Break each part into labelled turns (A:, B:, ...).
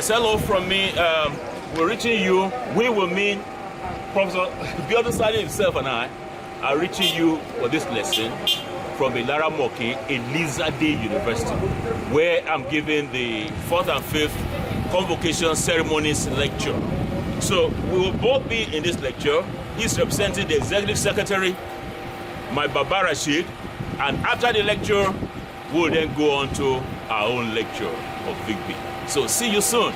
A: Yes, hello from me. We're reaching you. We will mean Professor Biodun Sani himself and I are reaching you for this lesson from Ilara Moke, Elizade University, where I'm giving the 4th and 5th Convocation Ceremonies lecture. So we will both be in this lecture. He's representing the Executive Secretary, my Baba Rashid, and after the lecture, we'll then go on to our own lecture of Vigby. So see you soon.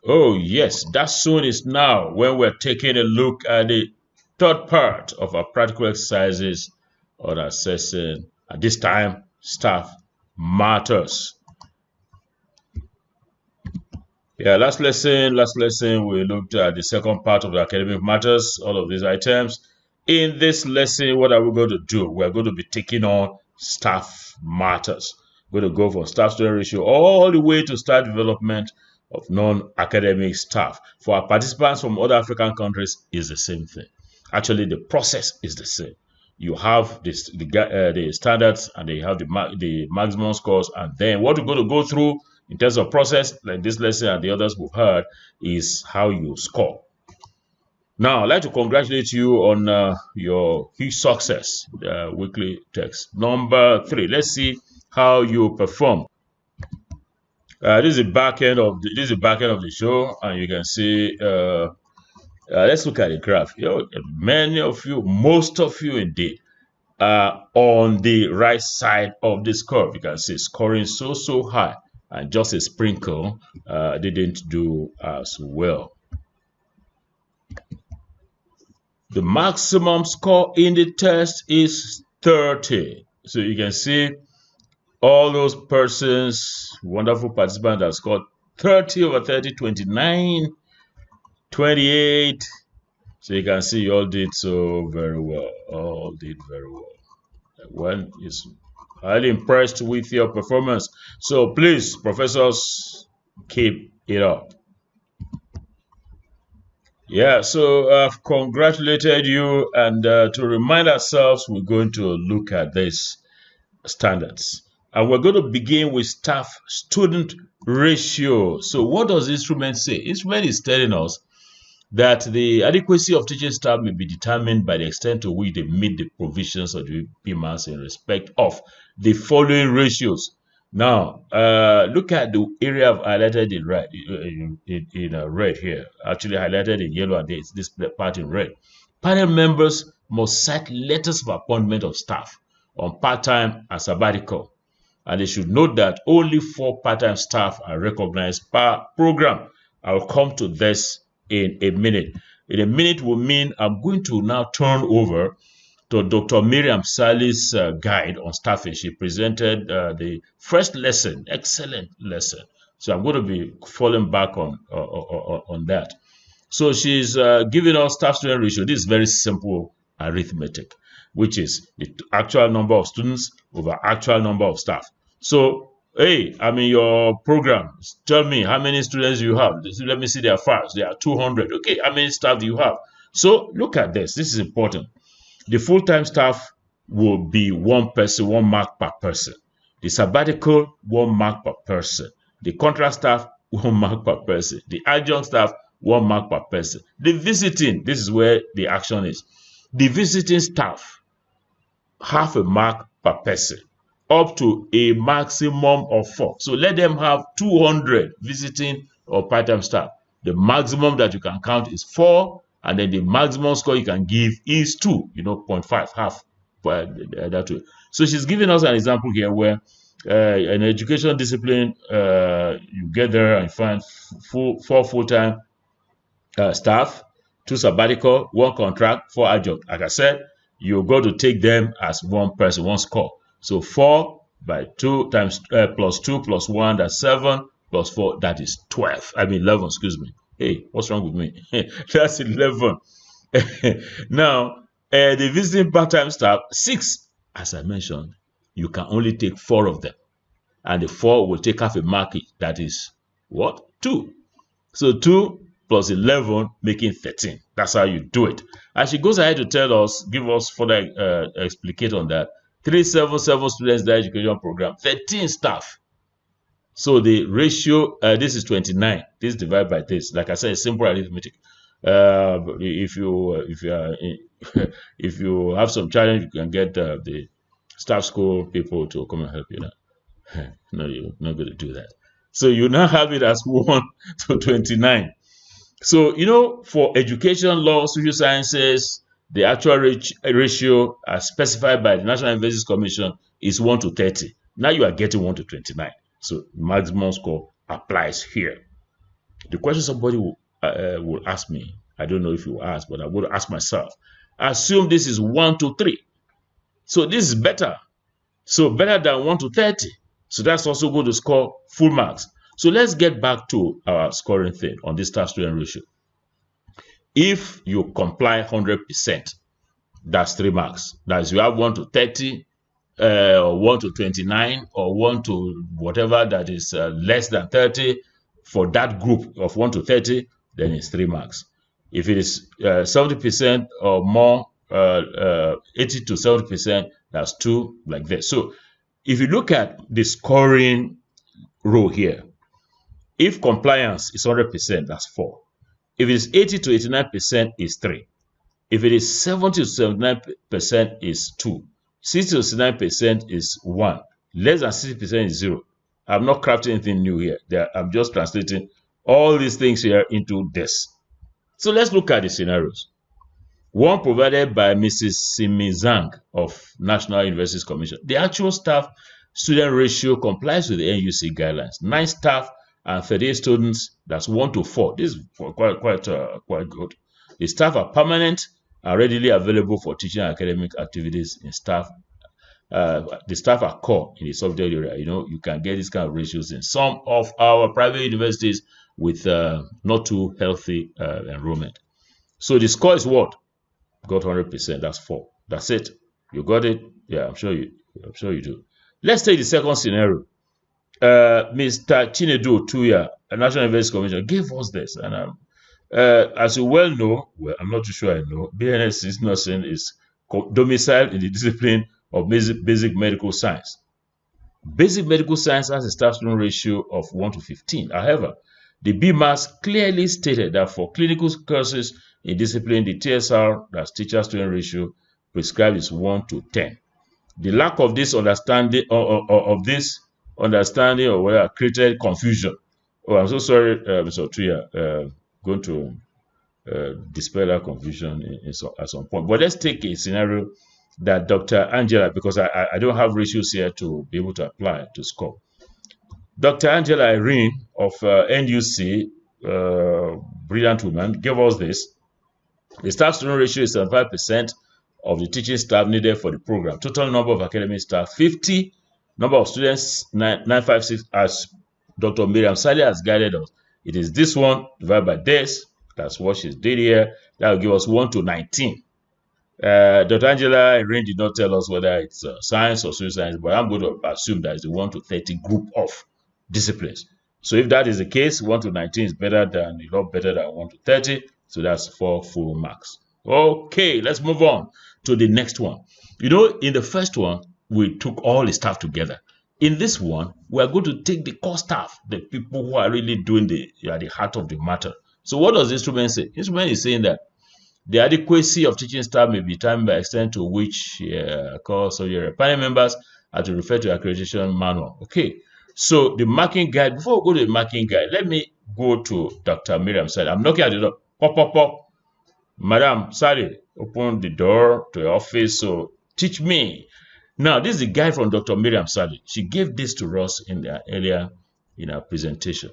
A: Oh yes, that soon is now when we're taking a look at the third part of our practical exercises on assessing, at this time, staff matters. Yeah, last lesson, we looked at the second part of the academic matters, all of these items. In this lesson, what are we going to do? We're going to be taking on staff matters. We're going to go from staff-student ratio all the way to staff development of non-academic staff. For our participants from other African countries, is the same thing. Actually, the process is the same. You have the standards and they have the maximum scores, and then what we're going to go through in terms of process, like this lesson and the others we've heard, is how you score. Now, I'd like to congratulate you on your huge success, the weekly text. Number 3, let's see how you perform. This is the back end of the show, and you can see. Let's look at the graph. Many of you, most of you, indeed, are on the right side of this curve. You can see scoring so high, and just a sprinkle didn't do as well. The maximum score in the test is 30. So you can see all those persons, wonderful participants that scored 30 over 30, 29, 28. So you can see you all did so very well. All did very well. One is highly impressed with your performance. So please, professors, keep it up. Yeah, so I've congratulated you, and to remind ourselves, we're going to look at these standards. And we're going to begin with staff-student ratio. So what does the instrument say? Instrument is telling us that the adequacy of teaching staff may be determined by the extent to which they meet the provisions of the PMAS in respect of the following ratios. Now, look at the area I've highlighted in red, red here. Actually highlighted in yellow, and this part in red. Panel members must cite letters of appointment of staff on part-time and sabbatical. And they should note that only 4 part-time staff are recognized per program. I will come to this in a minute. In a minute will mean I'm going to now turn over to Dr. Miriam Sally's guide on staffing. She presented the first lesson, excellent lesson. So I'm going to be falling back on that. So she's giving us staff-student ratio. This is very simple arithmetic, which is the actual number of students over actual number of staff. So, hey, I'm in your program. Tell me how many students you have. Let me see their files. There are 200. Okay, how many staff do you have? So, look at this. This is important. The full-time staff will be 1 person, 1 mark per person. The sabbatical, 1 mark per person. The contract staff, 1 mark per person. The adjunct staff, 1 mark per person. The visiting, this is where the action is. The visiting staff, half a mark per person, up to a maximum of 4. So let them have 200 visiting or part-time staff. The maximum that you can count is 4, and then the maximum score you can give is 2, 0.5, half that way. So she's giving us an example here where an education discipline, you get there and find 4 full-time staff, 2 sabbatical, 1 contract, 4 adjunct. Like I said, you're going to take them as 1 person, 1 score. So 4 by 2 times plus 2 plus 1, that's 7, plus 4, that is 12. 11, excuse me. Hey, what's wrong with me? That's 11. Now, the visiting part-time staff, 6. As I mentioned, you can only take 4 of them. And the 4 will take half a mark. That is what? 2. So 2 plus 11, making 13. That's how you do it. And she goes ahead to tell us, give us further explicate on that. 377 students in the education program, 13 staff. So the ratio, this is 29. This divided by this. Like I said, it's simple arithmetic. If you have some challenge, you can get the staff school people to come and help you now. No, you're not going to do that. So you now have it as 1 to 29. So, for education, law, social sciences, the actual ratio as specified by the National Universities Commission is 1 to 30. Now you are getting 1 to 29. So maximum score applies here. The question somebody will ask me, I don't know if you will ask, but I'm going to ask myself. Assume this is 1 to 3. So this is better. So better than 1 to 30. So that's also going to score full marks. So let's get back to our scoring thing on this staff-student ratio. If you comply 100%, that's 3 marks. That is, you have 1 to 30, or 1 to 29, or 1 to whatever that is less than 30. For that group of 1 to 30, then it's 3 marks. If it is 70% or more, 80 to 70%, that's 2, like this. So if you look at the scoring row here, if compliance is 100%, that's 4. If it is 80 to 89%, is 3. If it is 70 to 79%, is 2. 60 to 69% is 1. Less than 60% is 0. I'm not crafting anything new here. I'm just translating all these things here into this. So let's look at the scenarios. One provided by Mrs. Simizang of National Universities Commission. The actual staff-student ratio complies with the NUC guidelines. 9 staff and 38 students, that's 1 to 4. This is quite good. The staff are permanent and readily available for teaching and academic activities in staff. The staff are core in the subject area. You can get these kind of ratios in some of our private universities with not too healthy enrollment. So the score is what? Got 100%. That's 4. That's it. You got it? Yeah, I'm sure you do. Let's take the second scenario. Mr. Chinedu Otuya, a National Universities Commission, gave us this, and as you well know, I'm not too sure I know, BNS nursing is domiciled in the discipline of basic medical science. Basic medical science has a staff-student ratio of 1 to 15. However, the BMAS clearly stated that for clinical courses in discipline, the TSR, that's teacher-student ratio, prescribed is 1 to 10. The lack of this understanding or whatever created confusion. Oh, I'm so sorry, Mr. Otuya. Going to dispel that confusion at some point. But let's take a scenario that Dr. Angela, because I don't have ratios here to be able to apply to score. Dr. Angela Irene of NUC, brilliant woman, gave us this. The staff-student ratio is 75% of the teaching staff needed for the program. Total number of academic staff, 50. Number of students, 956, as Dr. Miriam Saleh has guided us. It is this one divided by this. That's what she did here. That will give us 1 to 19. Dr. Angela Irene did not tell us whether it's science or social science, but I'm going to assume that it's the 1 to 30 group of disciplines. So if that is the case, 1 to 19 is better than, a lot better than 1 to 30. So that's 4 full marks. Okay, let's move on to the next one. In the first one, we took all the staff together. In this one, we are going to take the core staff, the people who are really doing the heart of the matter. So what does the instrument say? The instrument is saying that the adequacy of teaching staff may be determined by extent to which your panel members are to refer to accreditation manual. Okay, so the marking guide, before we go to the marking guide, let me go to Dr. Miriam Saleh. I'm knocking at the door. Pop, pop, pop. Madam Saleh, open the door to your office, so teach me. Now, this is the guide from Dr. Miriam Saleh. She gave this to us earlier in our presentation.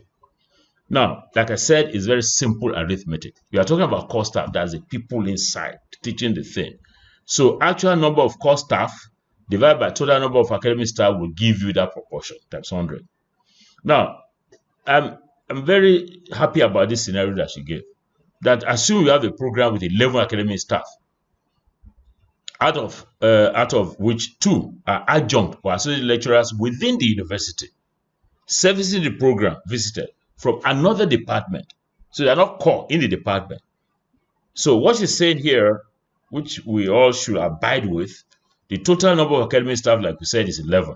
A: Now, like I said, it's very simple arithmetic. You are talking about core staff. That's the people inside teaching the thing. So, actual number of core staff divided by total number of academic staff will give you that proportion, times 100. Now, I'm very happy about this scenario that she gave. That assume you have a program with 11 academic staff, out of which 2 are adjunct or associate lecturers within the university, servicing the program visited from another department. So they are not core in the department. So what she's saying here, which we all should abide with, the total number of academic staff, like we said, is 11.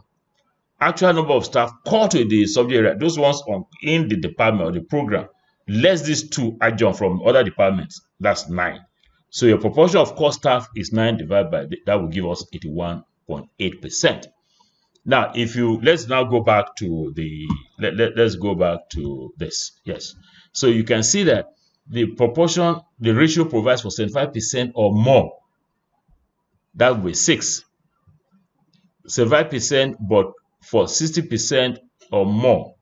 A: actual number of staff core to the subject area, those ones in the department or the program, less these 2 adjunct from other departments, that's 9. So your proportion of core staff is 9 divided by that will give us 81.8%. Now, let's now go back to let's go back to this. Yes. So you can see that the ratio provides for 75% or more. That will be 6. 75%, but for 60% or more.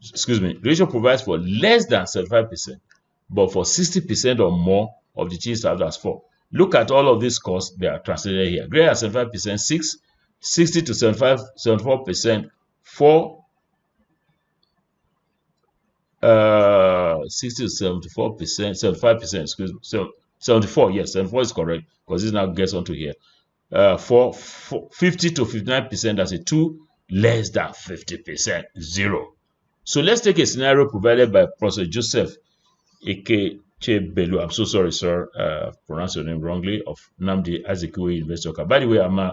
A: Excuse me. The ratio provides for less than 75%, but for 60% or more of the teaching staff, that's 4. Look at all of these costs, they are translated here. Greater than 75%, 6. 60 to 74%, 4. 60 to 74%, 75%, excuse me. So 74, yes, 74 is correct, because this now gets onto here. 50 to 59%, that's a 2, less than 50%, 0. So let's take a scenario provided by Professor Joseph Okebukola. I'm so sorry, sir, pronounced your name wrongly, of Nnamdi Azikiwe University. By the way, I'm an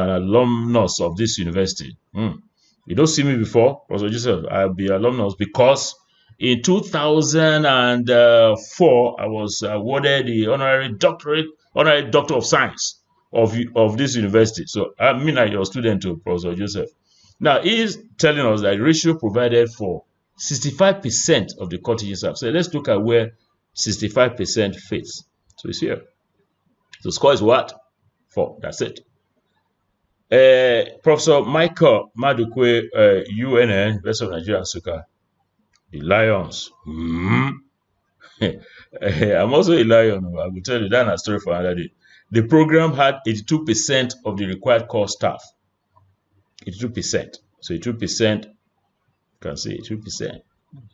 A: alumnus of this university. You don't see me before, Professor Joseph. I'll be alumnus because in 2004 I was awarded the honorary doctor of science of this university. So I mean, I'm your student too, Professor Joseph. Now he is telling us that the ratio provided for 65% of the core teaching staff. So let's look at where 65% fits. So it's here. So score is what? 4. That's it. Professor Michael Madukwe, UNN, University of Nigeria, Nsukka. The Lions. I'm also a lion. I will tell you that a story for another day. The program had 82% of the required core staff. 82%. So 82%, you can see 82%.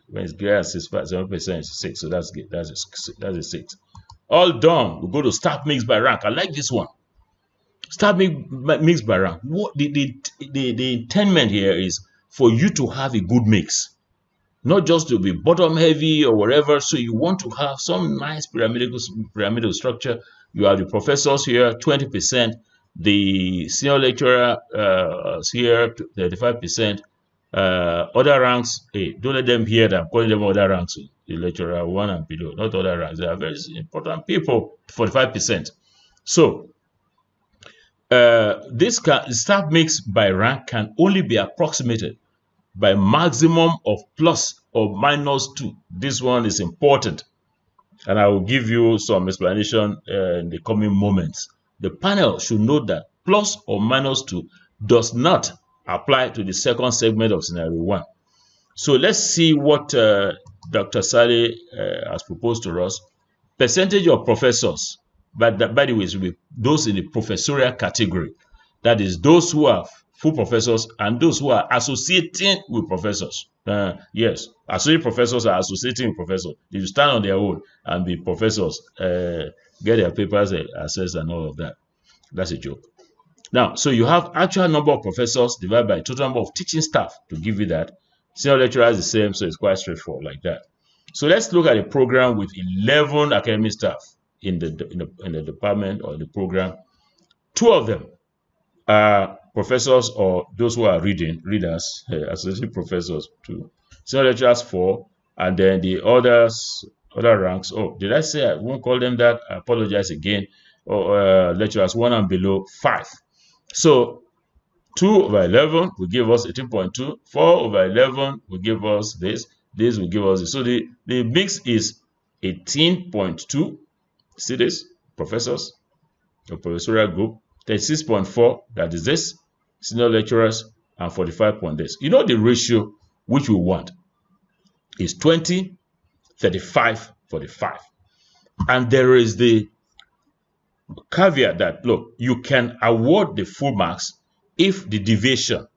A: When it's greater than 7%, it's 6. So that's a 6. All done. We go to staff mix by rank. I like this one. Staff mix by rank. What the intent here is for you to have a good mix, not just to be bottom heavy or whatever. So you want to have some nice pyramidal structure. You have the professors here, 20%. The senior lecturer here, 35%. Other ranks, hey, don't let them hear that I'm calling them other ranks. The lecturer 1 and below, not other ranks. They are very important people, 45%. So this staff mix by rank can only be approximated by maximum of plus or minus 2. This one is important, and I will give you some explanation in the coming moments. The panel should note that plus or minus 2 does not apply to the second segment of scenario 1. So let's see what Dr. Saleh has proposed to us. Percentage of professors, but by the way, it will be those in the professorial category. That is those who are full professors and those who are associating with professors. Yes, associate professors are associating with professors. If you stand on their own and be professors, get their papers assessed and all of that. That's a joke. Now, so you have actual number of professors divided by total number of teaching staff to give you that. Senior lecturer is the same, so it's quite straightforward like that. So let's look at a program with 11 academic staff in the department or the program. 2 of them are professors or those who are readers, associate professors 2. Senior lecturers 4, and then the other ranks. Oh, did I say I won't call them that? I apologize again. Lecturers 1 and below 5. So 2 over 11 will give us 18.2. 4 over 11 will give us this. This will give us this. So the mix is 18.2. See this? Professors, the professorial group. 36.4, that is this. Senior lecturers, and 45 point this. You know the ratio which we want is 20, 35, 45. And there is the caveat that, look, you can award the full marks if the deviation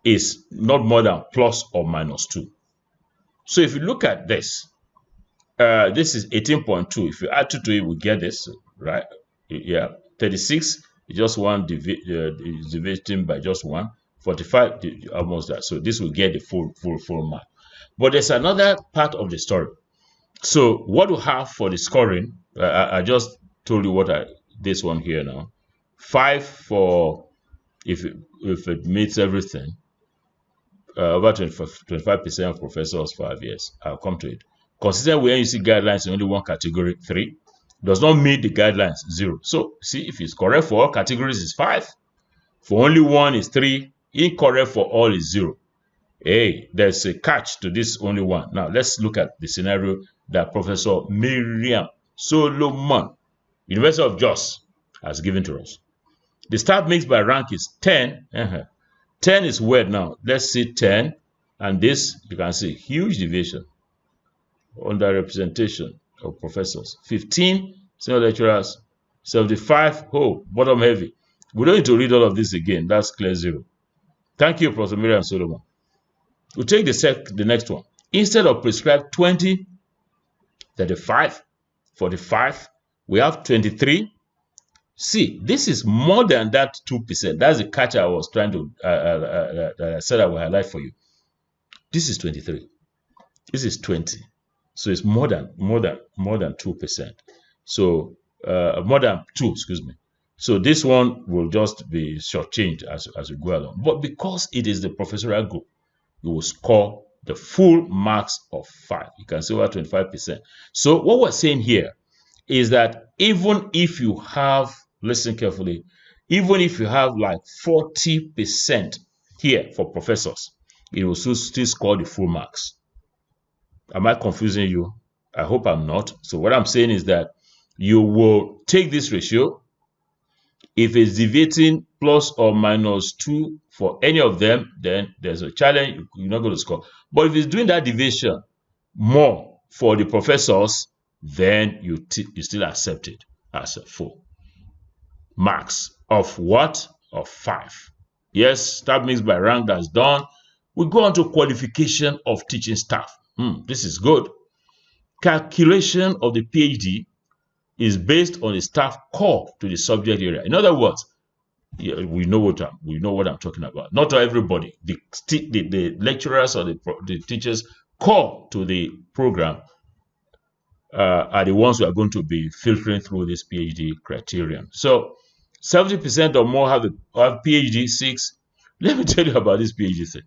A: is not more than plus or minus 2. So if you look at this, this is 18.2. If you add 2 to it, we get this, right? Yeah, 36 is just one division by just 1. 45, almost that. So this will get the full mark. But there's another part of the story. So what we have for the scoring, I just told you what this one here now. 5 for if it meets everything. over 25% of professors 5 years. I'll come to it. Consistent with NUC guidelines in only one category, 3. Does not meet the guidelines, 0. So, see, if it's correct for all categories, is 5. For only one is 3. Incorrect for all is 0. Hey, there's a catch to this only one. Now, let's look at the scenario that Professor Miriam Solomon, University of Jos, has given to us. The staff mix by rank is 10. 10 is weird now. Let's see 10. And this, you can see, huge deviation. Underrepresentation of professors. 15 senior lecturers. 75, bottom heavy. We don't need to read all of this again. That's clear 0. Thank you, Professor Miriam Solomon. We'll take the next one. Instead of prescribed 20, 35, 45, we have 23. See, this is more than that 2%. That's the catch I was trying to, that I said I will highlight for you. This is 23. This is 20. So it's more than 2%. So more than 2, excuse me. So this one will just be shortchanged as we go along. But because it is the professorial group, you will score the full marks of 5. You can see over 25%. So what we're saying here is that even if you have, listen carefully, even if you have like 40% here for professors, it will still score the full marks. Am I confusing you? I hope I'm not. So what I'm saying is that you will take this ratio. If it's deviating plus or minus 2 for any of them, then there's a challenge. You're not going to score. But if it's doing that deviation more for the professors, then you still accept it as a full marks of what? Of 5. Yes, staff mixed by rank, that's done. We go on to qualification of teaching staff. This is good. Calculation of the PhD is based on the staff core to the subject area. In other words, we know what I'm talking about. Not everybody. The lecturers or the teachers core to the program are the ones who are going to be filtering through this PhD criterion. So 70% or more have PhD 6. Let me tell you about this PhD thing.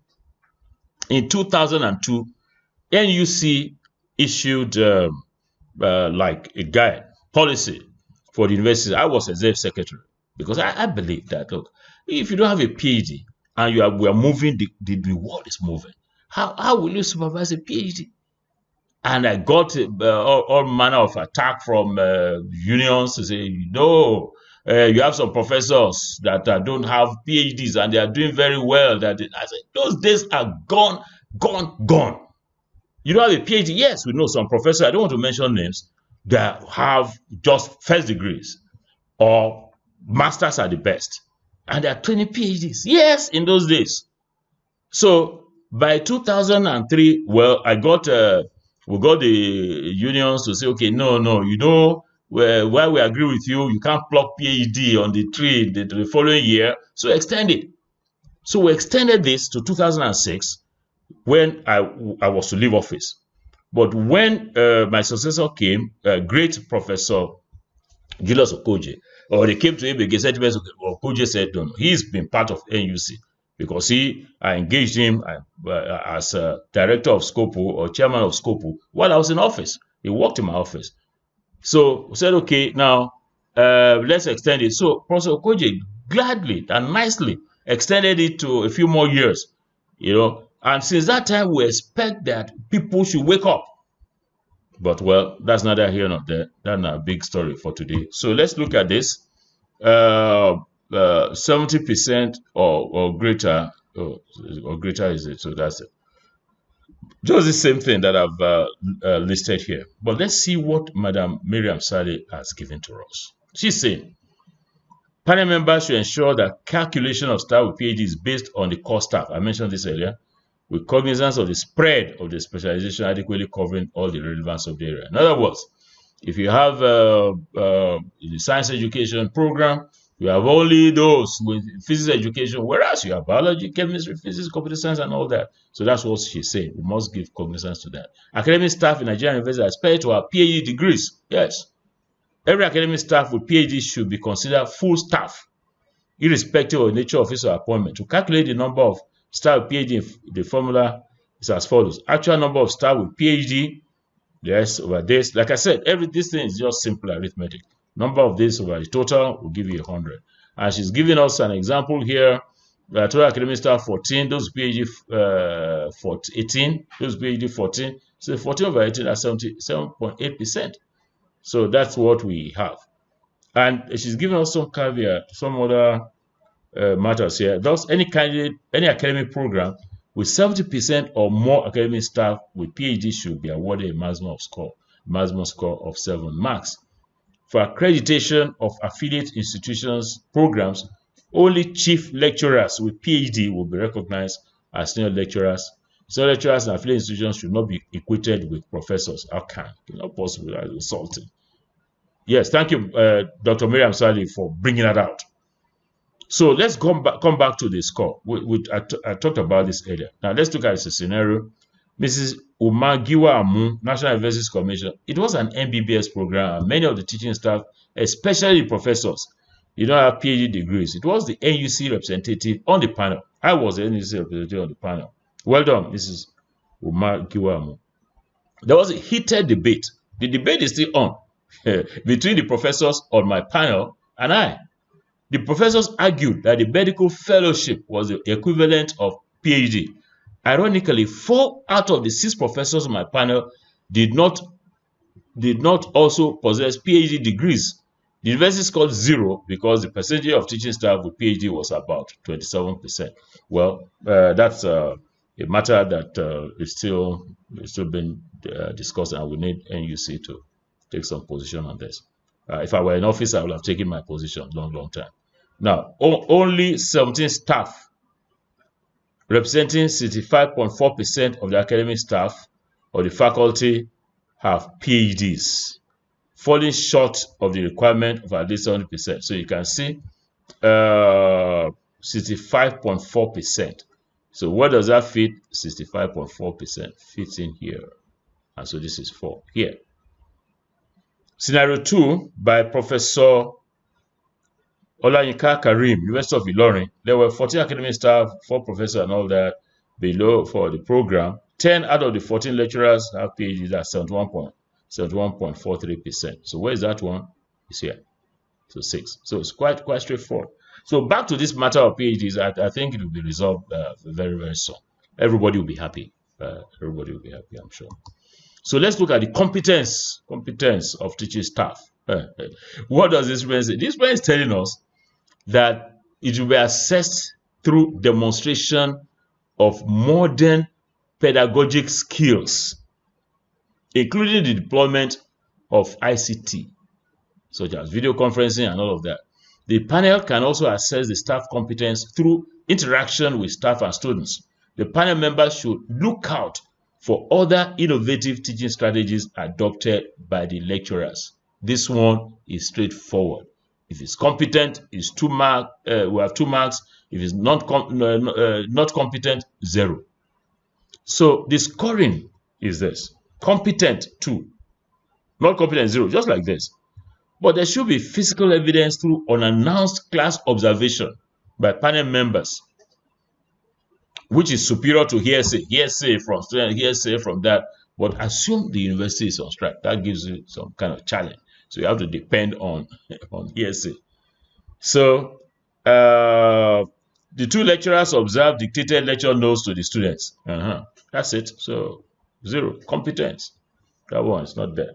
A: In 2002, NUC issued like a guide policy for the university. I was executive secretary because I believe that, look, if you don't have a PhD and we are moving, the world is moving. How will you supervise a PhD? And I got all manner of attack from unions to say, no, you have some professors that don't have PhDs and they are doing very well. I said, those days are gone. You don't have a PhD? Yes, we know some professors, I don't want to mention names, that have just first degrees or masters are the best. And they are 20 PhDs. Yes, in those days. So by 2003, well, we got the unions to say, okay, no, you know, while we agree with you, you can't pluck PhD on the tree the following year. So extend it. So we extended this to 2006 when I was to leave office. But when my successor came, great Professor Julius Okoje, or they came to him again, said, Okoje said, no, he's been part of NUC because I engaged him as director of Scopo or chairman of Scopo while I was in office. He worked in my office. So we said, okay, now let's extend it. So Professor Okoje gladly and nicely extended it to a few more years, you know. And since that time, we expect that people should wake up. But, well, that's neither here nor there. That's not a big story for today. So let's look at this. 70% or greater, or greater is it? So that's it. Just the same thing that I've listed here. But let's see what Madam Miriam Saleh has given to us. She's saying, panel members should ensure that calculation of staff with PhD is based on the core staff. I mentioned this earlier. With cognizance of the spread of the specialization adequately covering all the relevance of the area. In other words, if you have the science education program, you have only those with physics education, whereas you have biology, chemistry, physics, computer science, and all that. So that's what she's saying. We must give cognizance to that. Academic staff in Nigerian universities are expected to have PhD degrees. Yes. Every academic staff with PhD should be considered full staff, irrespective of the nature of his appointment. To calculate the number of Staff with PhD, the formula is as follows. Actual number of staff with PhD, yes, over this. Like I said, this thing is just simple arithmetic. Number of days over the total will give you 100. And she's giving us an example here. Total academic staff 14, those PhD 18, those PhD 14. So 14 over 18 are 77.8%. So that's what we have. And she's giving us some caveat, some other matters here. Thus, any academic program with 70% or more academic staff with PhD should be awarded a maximum score of 7 marks. For accreditation of affiliate institutions programs, only chief lecturers with PhD will be recognized as senior lecturers. Senior lecturers and affiliate institutions should not be equated with professors. How can? It's not possible. That's insulting. Yes, thank you, Dr. Miriam Sali, for bringing that out. So let's come back to the score. I talked about this earlier. Now let's look at this scenario. Mrs. Umagiwa Amu, National Universities Commission. It was an MBBS program, and many of the teaching staff, especially professors, you don't have PhD degrees. It was the NUC representative on the panel. I was the NUC representative on the panel. Well done, Mrs. Umagiwa Amu. There was a heated debate. The debate is still on between the professors on my panel and I. The professors argued that the medical fellowship was the equivalent of PhD. Ironically, 4 out of the 6 professors on my panel did not also possess PhD degrees. The university scored 0 because the percentage of teaching staff with PhD was about 27%. Well, that's a matter that is still being discussed, and we need NUC to take some position on this. If I were in office, I would have taken my position long time. Now, only 17 staff, representing 65.4% of the academic staff or the faculty, have PhDs, falling short of the requirement of at least 70%. So you can see 65.4%. So where does that fit? 65.4% fits in here. And so this is 4 here. Scenario 2 by Professor Olayinka Karim, University of Ilorin. There were 14 academic staff, 4 professors and all that below for the program. 10 out of the 14 lecturers have PhDs at 71.43%. So where is that one? It's here. So 6. So it's quite straightforward. So back to this matter of PhDs, I think it will be resolved very soon. Everybody will be happy. Everybody will be happy, I'm sure. So let's look at the competence of teaching staff. What does this mean? This means is telling us that it will be assessed through demonstration of modern pedagogic skills, including the deployment of ICT, such as video conferencing and all of that. The panel can also assess the staff competence through interaction with staff and students. The panel members should look out for other innovative teaching strategies adopted by the lecturers. This one is straightforward. If it's competent, it's 2 marks. We have 2 marks. If it's not competent, 0. So the scoring is this: competent 2, not competent 0, just like this. But there should be physical evidence through unannounced class observation by panel members, which is superior to hearsay from students, hearsay from that. But assume the university is on strike. That gives you some kind of challenge. So you have to depend on hearsay. So the 2 lecturers observed dictated lecture notes to the students. That's it. So 0 competence. That one is not there.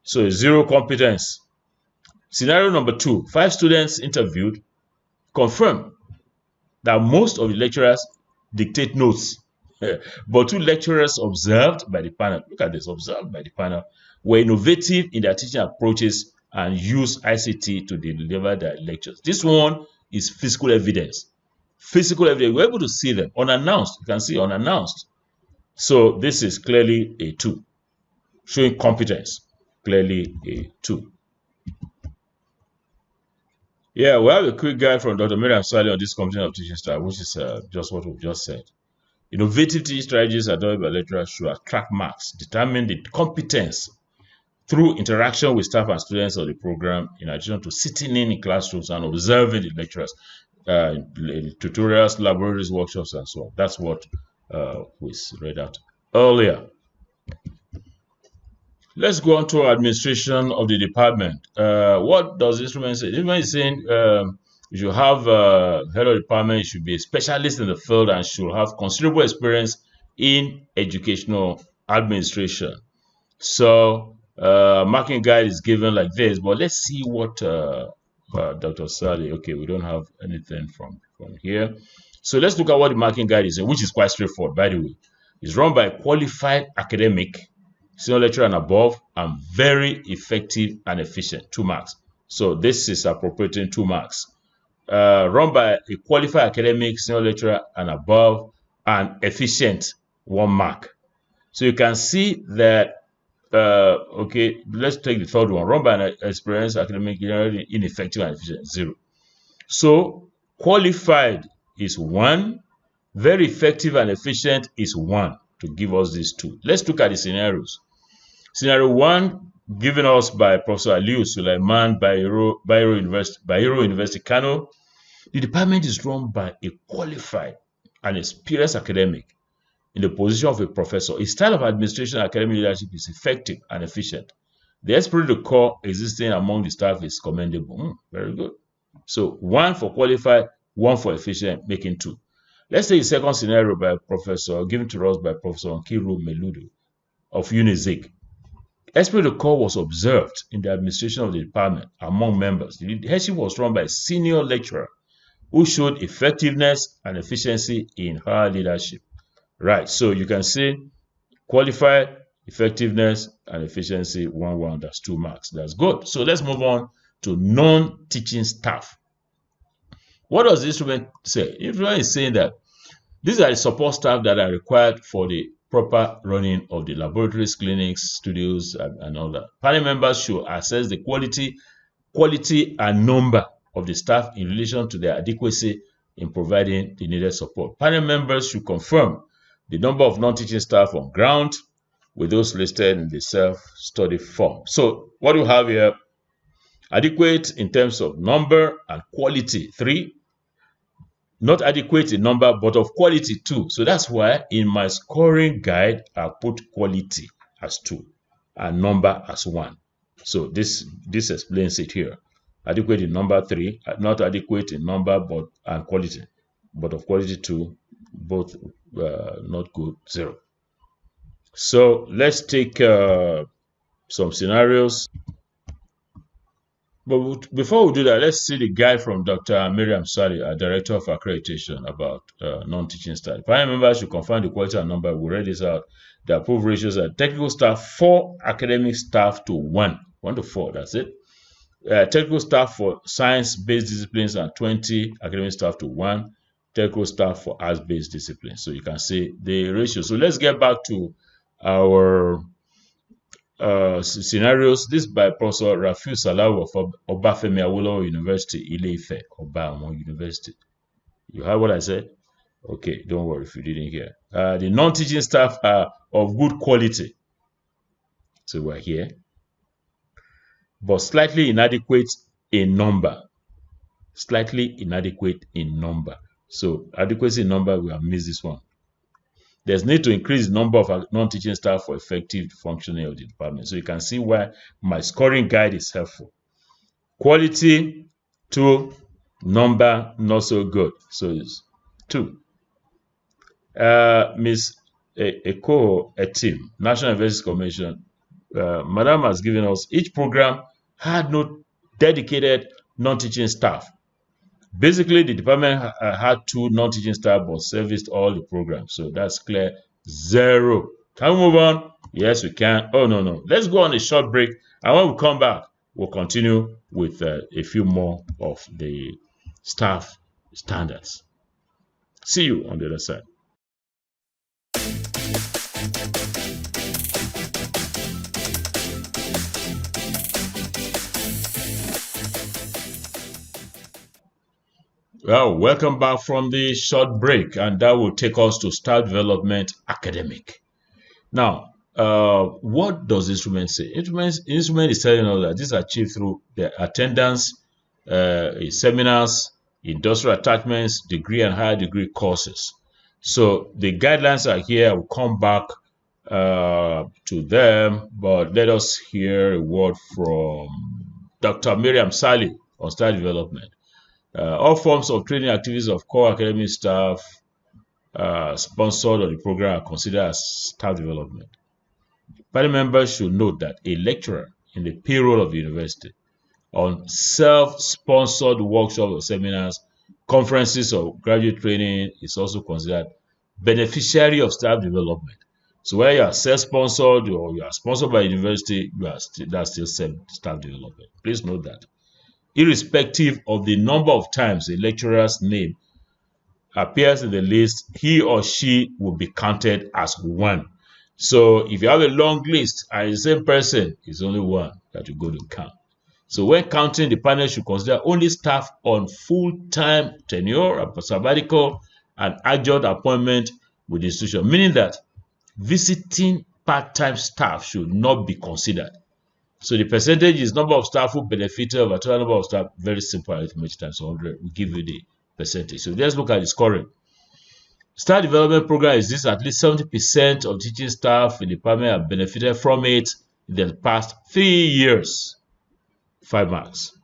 A: So 0 competence. Scenario number 2, 5 students interviewed confirm that most of the lecturers dictate notes, but 2 lecturers observed by the panel, look at this, observed by the panel, were innovative in their teaching approaches and used ICT to deliver their lectures. This one is physical evidence. Physical evidence, we're able to see them unannounced. You can see unannounced. So this is clearly a 2, showing competence, clearly a 2. Yeah, we have a quick guide from Dr. Miriam Swale on this competence of teaching staff, which is just what we've just said. Innovative teaching strategies adopted by lecturers should attract marks, determine the competence through interaction with staff and students of the program, in addition to sitting in classrooms and observing the lecturers. tutorials, laboratories, workshops, and so on. That's what we read out earlier. Let's go on to administration of the department. What does the instrument say? The instrument is saying you should have head of department, you should be a specialist in the field, and should have considerable experience in educational administration. So marking guide is given like this, but let's see what Dr. Sally. Okay, we don't have anything from here. So let's look at what the marking guide is, which is quite straightforward, by the way. It's run by a qualified academic, senior lecturer and above, and very effective and efficient, 2 marks. So this is appropriating 2 marks. Run by a qualified academic, senior lecturer and above, and efficient, 1 mark. So you can see that, okay, let's take the third one. Run by an experienced academic, generally ineffective and efficient, 0. So qualified is 1, very effective and efficient is 1, to give us these 2. Let's look at the scenarios. Scenario 1, given us by Professor Aliu Sulaiman, Bayero University, Kano. The department is run by a qualified and experienced academic in the position of a professor. His style of administration and academic leadership is effective and efficient. The esprit de corps existing among the staff is commendable. Very good. So 1 for qualified, 1 for efficient, making 2. Let's take the second scenario given to us by Professor Nkiru Meludu of UNIZIG. Esprit de corps was observed in the administration of the department among members. The headship was run by a senior lecturer who showed effectiveness and efficiency in her leadership. Right, so you can see qualified, effectiveness, and efficiency, 1, that's 2 marks. That's good. So let's move on to non-teaching staff. What does the instrument say? The instrument is saying that these are the support staff that are required for the proper running of the laboratories, clinics, studios, and all that. Panel members should assess the quality and number of the staff in relation to their adequacy in providing the needed support. Panel members should confirm the number of non-teaching staff on ground with those listed in the self-study form. So what do you have here? Adequate in terms of number and quality, 3. Not adequate in number, but of quality, 2. So that's why in my scoring guide, I put quality as 2 and number as 1. So this explains it here. Adequate in number, 3. Not adequate in number, and quality, but of quality, 2. Both not good, 0. So let's take some scenarios. But before we do that, let's see the guide from Dr. Miriam Sali, our Director of Accreditation, about non-teaching staff. Panel members should confirm the quality and number. We read this out. The approved ratios are technical staff 4, academic staff to 1 to 4. That's it. Technical staff for science-based disciplines and 20, academic staff to 1. Technical staff for arts-based disciplines. So you can see the ratio. So let's get back to our scenarios. This by Professor Rafiu Salawu of Obafemi Awolowo University, Ile-Ife, Obama University. You heard what I said? Okay, don't worry if you didn't hear. The non-teaching staff are of good quality. So we're here. But slightly inadequate in number. Slightly inadequate in number. So adequacy in number, we have missed this one. There's need to increase the number of non-teaching staff for effective functioning of the department. So you can see why my scoring guide is helpful. Quality, 2. Number, not so good. So it's 2. Ms. Eko Etim, National University Commission, Madam has given us each program had no dedicated non-teaching staff. Basically, the department had 2 non-teaching staff but serviced all the programs. So that's clear. 0. Can we move on? Yes, we can. Oh, no. Let's go on a short break. And when we come back, we'll continue with a few more of the staff standards. See you on the other side. Well, welcome back from the short break, and that will take us to staff development academic. Now, what does the instrument say? Instrument is telling us that this is achieved through the attendance, seminars, industrial attachments, degree and higher degree courses. So the guidelines are here. We'll come back to them, but let us hear a word from Dr. Miriam Sali on staff development. All forms of training activities of core academic staff sponsored on the program are considered as staff development. Panel members should note that a lecturer in the payroll of the university on self-sponsored workshops or seminars, conferences or graduate training is also considered beneficiary of staff development. So whether you are self-sponsored or you are sponsored by the university, that's still staff development. Please note that. Irrespective of the number of times a lecturer's name appears in the list, he or she will be counted as one. So if you have a long list and the same person is only one that you go to count. So when counting, the panel should consider only staff on full-time tenure, sabbatical, and adjunct appointment with the institution, meaning that visiting part-time staff should not be considered. So the percentage is number of staff who benefited over total number of staff. Very simple arithmetic times 100 will give you the percentage. So let's look at the scoring. Staff development program exists. At least 70% of teaching staff in the department have benefited from it in the past 3 years. 5 marks.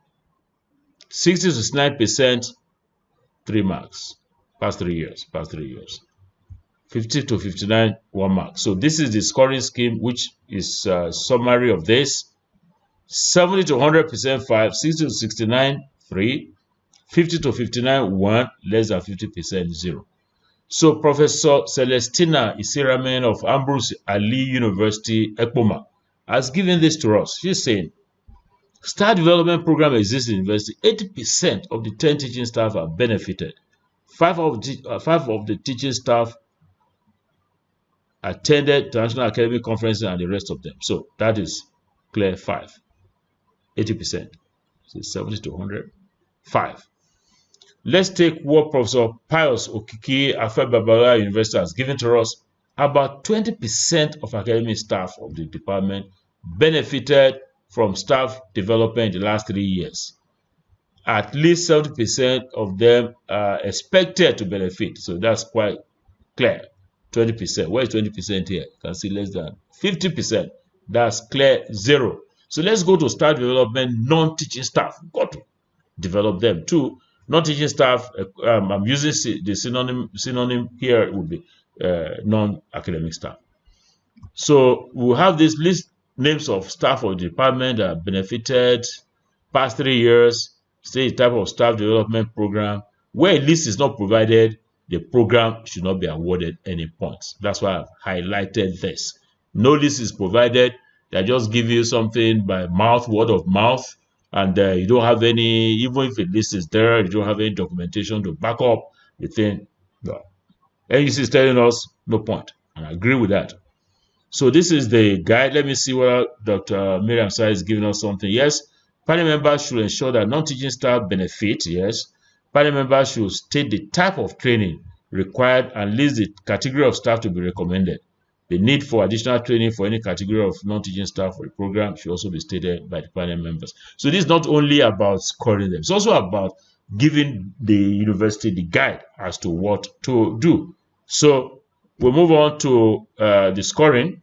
A: 60 to 69%, 3 marks. Past 3 years. 50 to 59, 1 mark. So this is the scoring scheme, which is a summary of this. 70 to 100%, 5. 60 to 69, 3. 50 to 59, 1. Less than 50%, 0. So Professor Celestina Isiramen of Ambrose Ali University, Ekpoma, has given this to us. She's saying, staff development program exists in university. 80% of the 10 teaching staff are benefited. 5 of the teaching staff attended international academic conferences and the rest of them. So that is clear 5. 80%. So 70 to 100. 5. Let's take what Professor Pius Okiki Afebabala University has given to us. About 20% of academic staff of the department benefited from staff development in the last 3 years. At least 70% of them are expected to benefit. So that's quite clear. 20%. Where is 20% here? You can see less than 50%. That's clear 0. So let's go to staff development, non-teaching staff. Got to develop them too. Non-teaching staff, I'm using the synonym here, it would be non-academic staff. So we'll have this list names of staff of the department that benefited past 3 years, say the type of staff development program. Where a list is not provided, the program should not be awarded any points. That's why I've highlighted this. No list is provided. They just give you something by mouth, word of mouth, and you don't have any, even if a list is there, you don't have any documentation to back up the thing. No. NUC is telling us no point, and I agree with that. So this is the guide. Let me see whether Dr. Miriam Sai is giving us something. Yes, panel members should ensure that non-teaching staff benefit. Yes, panel members should state the type of training required and list the category of staff to be recommended. The need for additional training for any category of non-teaching staff for the program should also be stated by the panel members. So this is not only about scoring them, it's also about giving the university the guide as to what to do. So we'll move on to the scoring.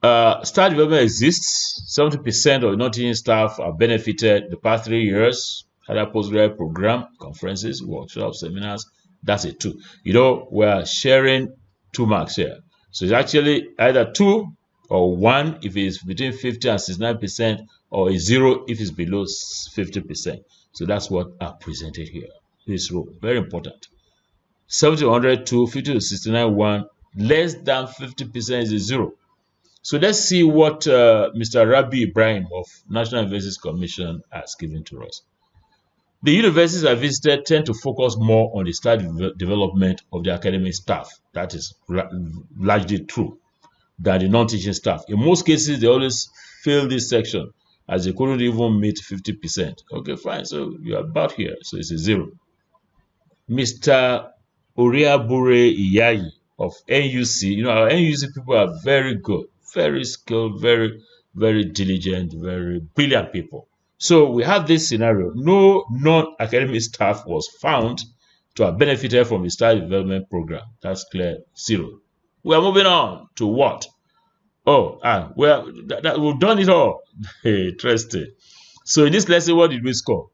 A: Staff development exists. 70% of non-teaching staff are benefited the past 3 years. Other postgraduate program, conferences, workshops, seminars, that's a 2. You know, we're sharing 2 marks here. So it's actually either 2 or 1 if it's between 50 and 69%, or a 0 if it's below 50%. So that's what I presented here. This row, very important. 70 to 100, 2, 50 to 69, 1. Less than 50% is a 0. So let's see what Mr. Rabi Ibrahim of National Universities Commission has given to us. The universities I visited tend to focus more on the staff development of the academic staff. That is largely true than the non-teaching staff. In most cases, they always fail this section as they couldn't even meet 50%. Okay, fine. So you're about here. So it's a 0. Mr. Oriabure Iyayi of NUC. You know, our NUC people are very good, very skilled, very, very diligent, very brilliant people. So we have this scenario. No non-academic staff was found to have benefited from the staff development program. That's clear. 0. We are moving on to what? Oh, we've done it all. Interesting. So in this lesson, what did we score?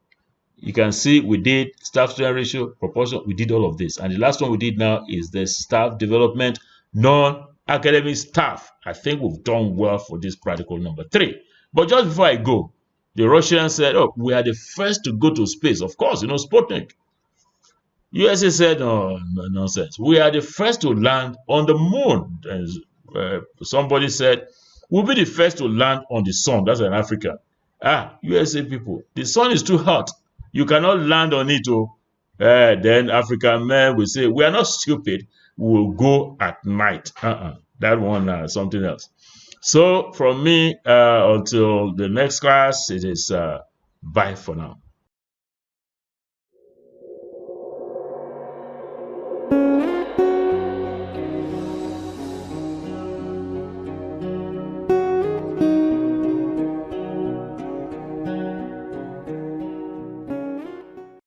A: You can see we did staff student ratio, proportion, we did all of this. And the last one we did now is the staff development, non-academic staff. I think we've done well for this practical number 3. But just before I go, the Russians said, oh, we are the first to go to space. Of course, Sputnik. USA said, no, nonsense. We are the first to land on the moon. Somebody said, we'll be the first to land on the sun. That's an African. USA people, the sun is too hot. You cannot land on it. Then African men will say, we are not stupid. We will go at night. That one, something else. So from me, until the next class, it is bye for now.